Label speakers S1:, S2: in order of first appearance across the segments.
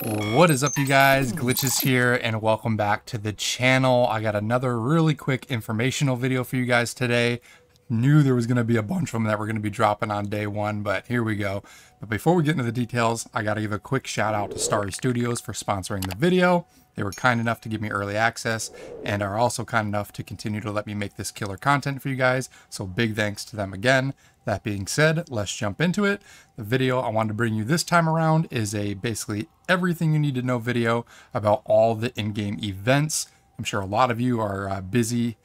S1: What is up, you guys? Glitches here, and welcome back to the channel. I got another really quick informational video for you guys today. Knew there was going to be a bunch of them that were going to be dropping on day one, but here we go. But before we get into the details, I got to give a quick shout out to Starry Studios for sponsoring the video. They were kind enough to give me early access and are also kind enough to continue to let me make this killer content for you guys. So big thanks to them again. That being said, let's jump into it. The video I wanted to bring you this time around is a basically everything you need to know video about all the in-game events. I'm sure a lot of you are busy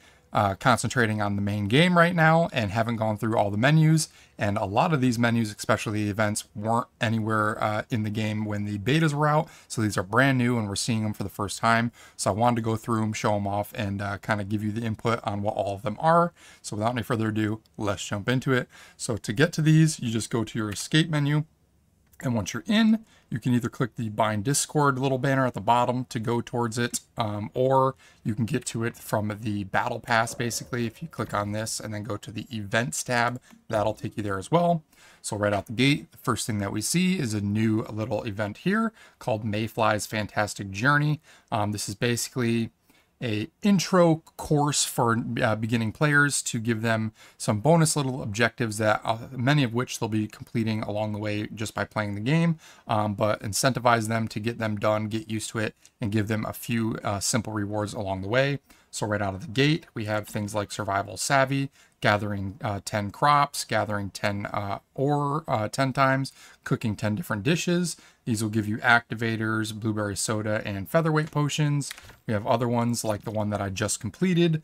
S1: concentrating on the main game right now and haven't gone through all the menus, and a lot of these menus, especially the events, weren't anywhere in the game when the betas were out, so these are brand new and we're seeing them for the first time. So I wanted to go through them, show them off, and kind of give you the input on what all of them are. So without any further ado, let's jump into it. So to get to these, you just go to your escape menu, and once you're in, you can either click the Bind Discord little banner at the bottom to go towards it, or you can get to it from the Battle Pass, basically. If you click on this and then go to the Events tab, that'll take you there as well. So right out the gate, the first thing that we see is a new little event here called Mayfly's Fantastic Journey. This is basically a intro course for beginning players to give them some bonus little objectives that many of which they'll be completing along the way just by playing the game, but incentivize them to get them done, get used to it, and give them a few simple rewards along the way. So right out of the gate, we have things like Survival Savvy, gathering 10 crops, gathering 10 ore 10 times, cooking 10 different dishes. These will give you activators, blueberry soda, and featherweight potions. We have other ones like the one that I just completed,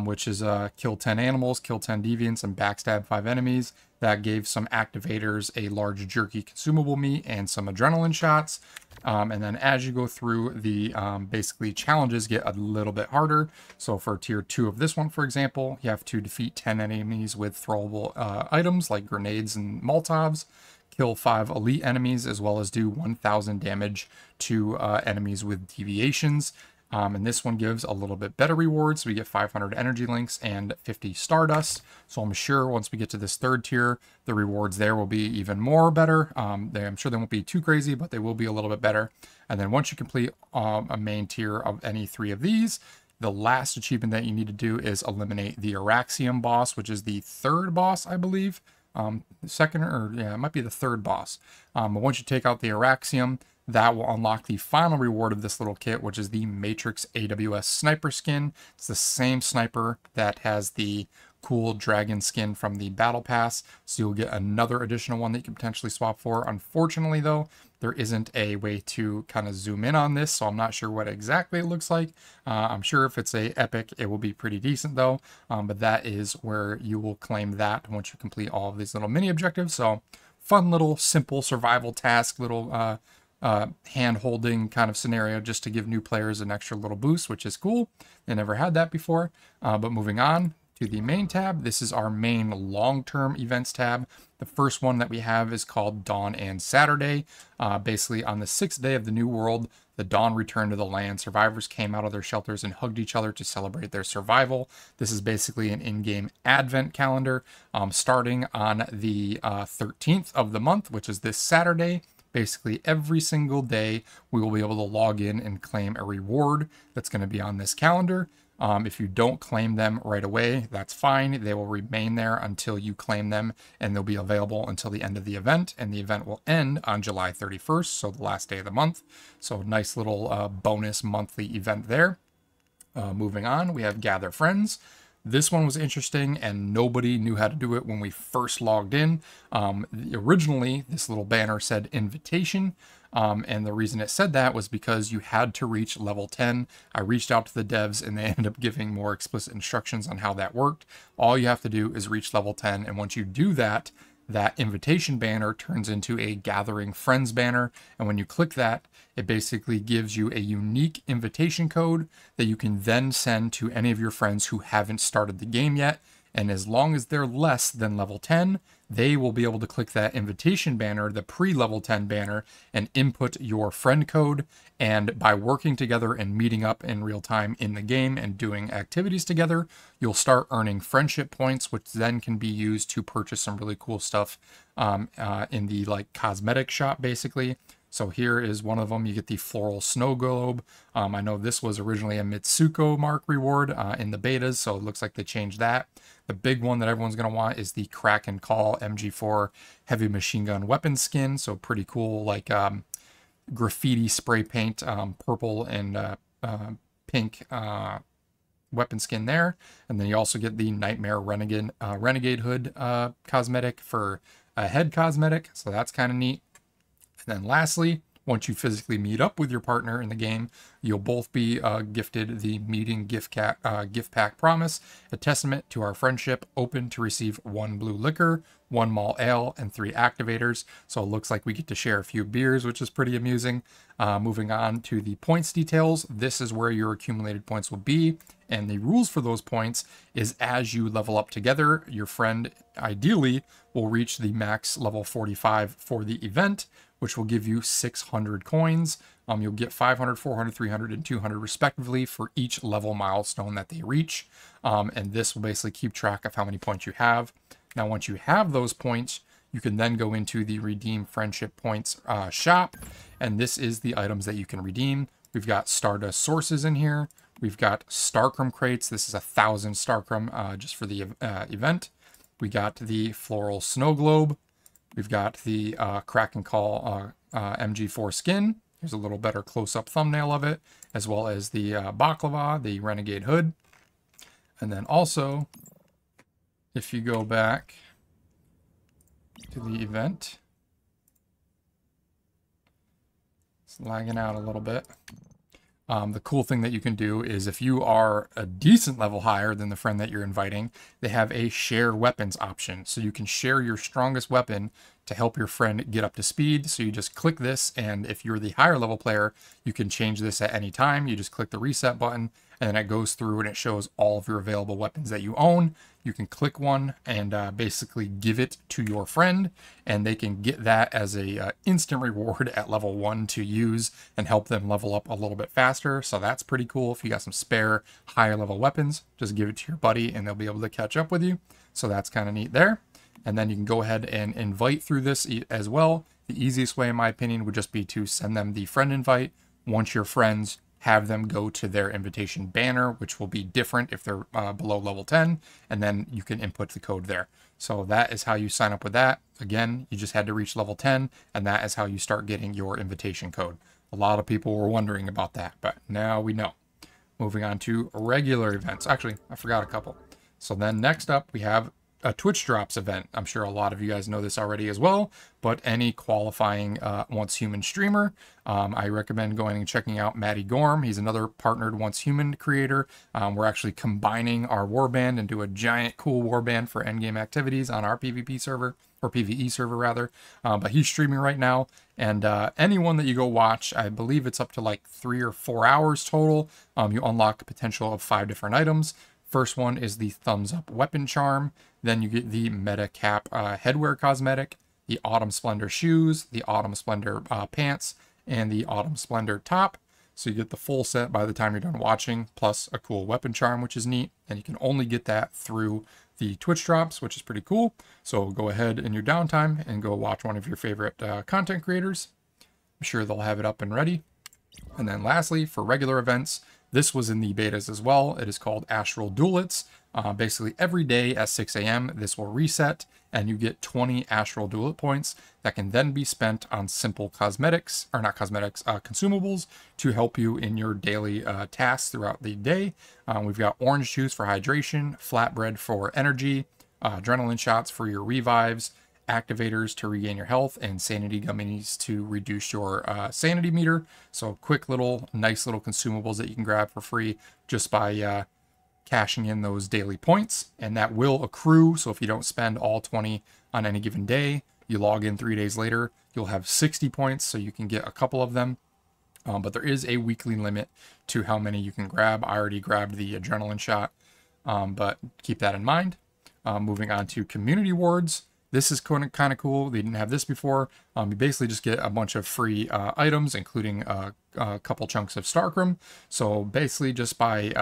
S1: which is kill 10 animals, kill 10 deviants, and backstab 5 enemies. That gave some activators, a large jerky consumable meat, and some adrenaline shots. And then as you go through, the basically challenges get a little bit harder. So for tier 2 of this one, for example, you have to defeat 10 enemies with throwable items like grenades and Molotovs, kill 5 elite enemies, as well as do 1,000 damage to enemies with deviations. And this one gives a little bit better rewards. We get 500 energy links and 50 stardust. So I'm sure once we get to this third tier, the rewards there will be even more better. I'm sure they won't be too crazy, but they will be a little bit better. And then once you complete a main tier of any 3 of these, the last achievement that you need to do is eliminate the Araxium boss, which is the 3rd boss, I believe. Second, or yeah, it might be the 3rd boss. But once you take out the Araxium, that will unlock the final reward of this little kit, which is the Matrix AWS sniper skin. It's the same sniper that has the cool dragon skin from the battle pass, so you'll get another additional one that you can potentially swap for. Unfortunately though, there isn't a way to kind of zoom in on this, so I'm not sure what exactly it looks like. I'm sure if it's a epic, it will be pretty decent though, but that is where you will claim that once you complete all of these little mini objectives. So fun little simple survival task, little hand-holding kind of scenario just to give new players an extra little boost, which is cool. They never had that before. But moving on to the main tab, this is our main long-term events tab. The first one that we have is called Dawn and Saturday. Basically on the 6th day of the new world, the dawn returned to the land. Survivors came out of their shelters and hugged each other to celebrate their survival. This is basically an in-game advent calendar starting on the 13th of the month, which is this Saturday. Basically every single day we will be able to log in and claim a reward that's going to be on this calendar. If you don't claim them right away, that's fine. They will remain there until you claim them, and they'll be available until the end of the event, and the event will end on July 31st, so the last day of the month. So nice little bonus monthly event there. Moving on, we have Gather Friends. This one was interesting and nobody knew how to do it when we first logged in. Originally, this little banner said invitation. And the reason it said that was because you had to reach level 10. I reached out to the devs and they ended up giving more explicit instructions on how that worked. All you have to do is reach level 10. And once you do that, that invitation banner turns into a Gathering Friends banner. And when you click that, it basically gives you a unique invitation code that you can then send to any of your friends who haven't started the game yet. And as long as they're less than level 10, they will be able to click that invitation banner, the pre-level 10 banner, and input your friend code. And by working together and meeting up in real time in the game and doing activities together, you'll start earning friendship points, which then can be used to purchase some really cool stuff in the like cosmetic shop, basically. So here is one of them. You get the Floral Snow Globe. I know this was originally a Mitsuko mark reward in the betas, so it looks like they changed that. The big one that everyone's going to want is the Kraken Call MG4 Heavy Machine Gun Weapon Skin. So pretty cool, like graffiti spray paint, purple and pink weapon skin there. And then you also get the Nightmare Renegade Hood cosmetic for a head cosmetic. So that's kind of neat. And then lastly, once you physically meet up with your partner in the game, you'll both be gifted the Meeting gift pack promise, a testament to our friendship, open to receive 1 blue liquor, 1 malt ale, and 3 activators. So it looks like we get to share a few beers, which is pretty amusing. Moving on to the points details, this is where your accumulated points will be. And the rules for those points is as you level up together, your friend ideally will reach the max level 45 for the event, which will give you 600 coins. You'll get 500, 400, 300, and 200 respectively for each level milestone that they reach. And this will basically keep track of how many points you have. Now, once you have those points, you can then go into the Redeem Friendship Points shop. And this is the items that you can redeem. We've got Stardust Sources in here. We've got Starcrum crates. This is 1,000 Starcrum just for the event. We got the Floral Snow Globe. We've got the Kraken Call MG4 skin. Here's a little better close-up thumbnail of it, as well as the Baklava, the Renegade Hood. And then also, if you go back to the event, it's lagging out a little bit. The cool thing that you can do is if you are a decent level higher than the friend that you're inviting, they have a share weapons option. So you can share your strongest weapon to help your friend get up to speed. So you just click this, and if you're the higher level player, you can change this at any time. You just click the reset button, and then it goes through and it shows all of your available weapons that you own. You can click one and basically give it to your friend, and they can get that as a instant reward at level 1 to use and help them level up a little bit faster. So that's pretty cool. If you got some spare higher level weapons, just give it to your buddy and they'll be able to catch up with you. So that's kind of neat there. And then you can go ahead and invite through this as well. The easiest way, in my opinion, would just be to send them the friend invite. Once you're friends, have them go to their invitation banner, which will be different if they're below level 10, and then you can input the code there. So that is how you sign up with that. Again, you just had to reach level 10, and that is how you start getting your invitation code. A lot of people were wondering about that, but now we know. Moving on to regular events. Actually, I forgot a couple. So then next up, we have a Twitch Drops event. I'm sure a lot of you guys know this already as well, but any qualifying Once Human streamer, I recommend going and checking out Matty Gorm. He's another partnered Once Human creator. We're actually combining our warband into a giant cool warband for endgame activities on our PvP server, or PvE server rather, but he's streaming right now, and anyone that you go watch, I believe it's up to like 3 or 4 hours total, you unlock a potential of 5 different items. First one is the Thumbs Up Weapon Charm. Then you get the Meta Cap Headwear Cosmetic, the Autumn Splendor Shoes, the Autumn Splendor Pants, and the Autumn Splendor Top. So you get the full set by the time you're done watching, plus a cool weapon charm, which is neat. And you can only get that through the Twitch Drops, which is pretty cool. So go ahead in your downtime and go watch one of your favorite content creators. I'm sure they'll have it up and ready. And then lastly, for regular events, this was in the betas as well. It is called Astral Duelets. Basically every day at 6 a.m. this will reset, and you get 20 Astral Duelet points that can then be spent on simple cosmetics, or not cosmetics, consumables to help you in your daily tasks throughout the day. We've got orange juice for hydration, flatbread for energy, adrenaline shots for your revives, activators to regain your health, and sanity gummies to reduce your sanity meter. So quick little, nice little consumables that you can grab for free just by cashing in those daily points, and that will accrue. So if you don't spend all 20 on any given day, you log in 3 days later, you'll have 60 points, so you can get a couple of them. But there is a weekly limit to how many you can grab. I already grabbed the adrenaline shot, but keep that in mind. Moving on to community awards. This is kind of cool. They didn't have this before. You basically just get a bunch of free items, including a couple chunks of Starcrum. So basically just by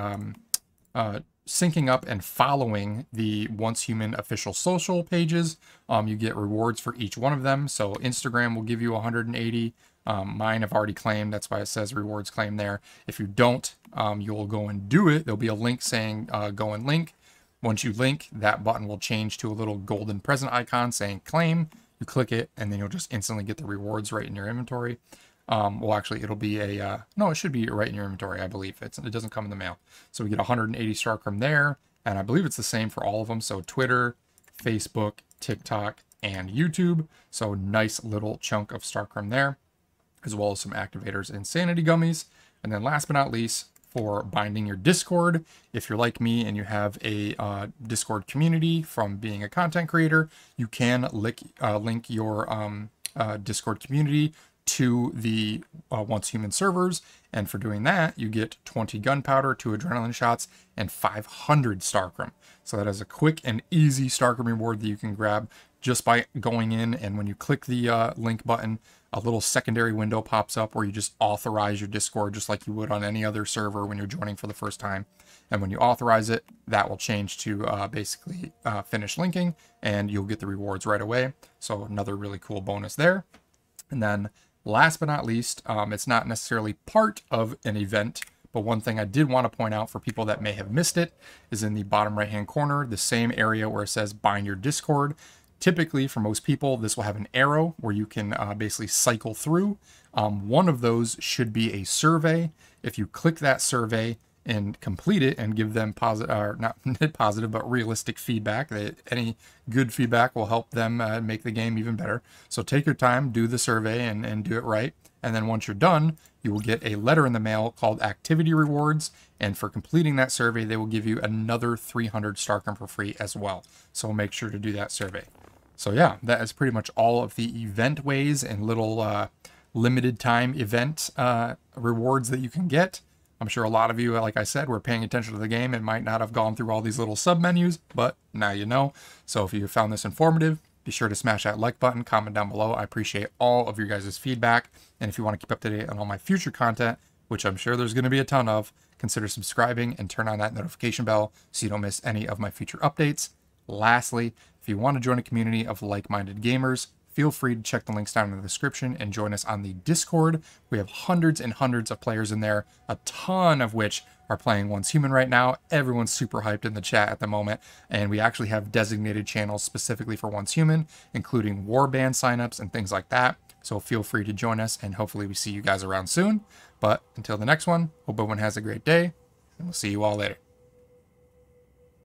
S1: syncing up and following the Once Human official social pages, you get rewards for each one of them. So Instagram will give you 180, Mine have already claimed. That's why it says rewards claim there. If you don't, you'll go and do it. There'll be a link saying go and link. Once you link, that button will change to a little golden present icon saying claim. You click it, and then you'll just instantly get the rewards right in your inventory. Well, actually, it'll be a, no, it should be right in your inventory, I believe. It doesn't come in the mail. So we get 180 Starcrum there, and I believe it's the same for all of them. So Twitter, Facebook, TikTok, and YouTube. So nice little chunk of Starcrum there, as well as some activators and sanity gummies. And then last but not least, for binding your Discord, if you're like me and you have a Discord community from being a content creator, you can link your Discord community to the Once Human servers, and for doing that you get 20 gunpowder, 2 adrenaline shots, and 500 Starcrum. So that is a quick and easy Starcrum reward that you can grab just by going in, and when you click the link button, a little secondary window pops up where you just authorize your Discord just like you would on any other server when you're joining for the first time. And when you authorize it, that will change to basically finish linking, and you'll get the rewards right away. So another really cool bonus there. And then last but not least, it's not necessarily part of an event, but one thing I did want to point out for people that may have missed it is in the bottom right hand corner, the same area where it says bind your Discord. Typically, for most people, this will have an arrow where you can basically cycle through. One of those should be a survey. If you click that survey and complete it and give them positive, or not positive, but realistic feedback, that any good feedback will help them make the game even better. So take your time, do the survey, and do it right. And then once you're done, you will get a letter in the mail called Activity Rewards. And for completing that survey, they will give you another 300 Starcrum for free as well. So make sure to do that survey. So yeah, that is pretty much all of the event ways and little limited time event rewards that you can get. I'm sure a lot of you, like I said, were paying attention to the game and might not have gone through all these little sub menus, but now you know. So if you found this informative, be sure to smash that like button, comment down below. I appreciate all of your guys' feedback. And if you want to keep up to date on all my future content, which I'm sure there's going to be a ton of, consider subscribing and turn on that notification bell so you don't miss any of my future updates. Lastly, if you want to join a community of like-minded gamers, feel free to check the links down in the description and join us on the Discord. We have hundreds and hundreds of players in there, a ton of which are playing Once Human right now. Everyone's super hyped in the chat at the moment, and we actually have designated channels specifically for Once Human, including warband signups and things like that. So feel free to join us, and hopefully we see you guys around soon. But until the next one, hope everyone has a great day, and we'll see you all later.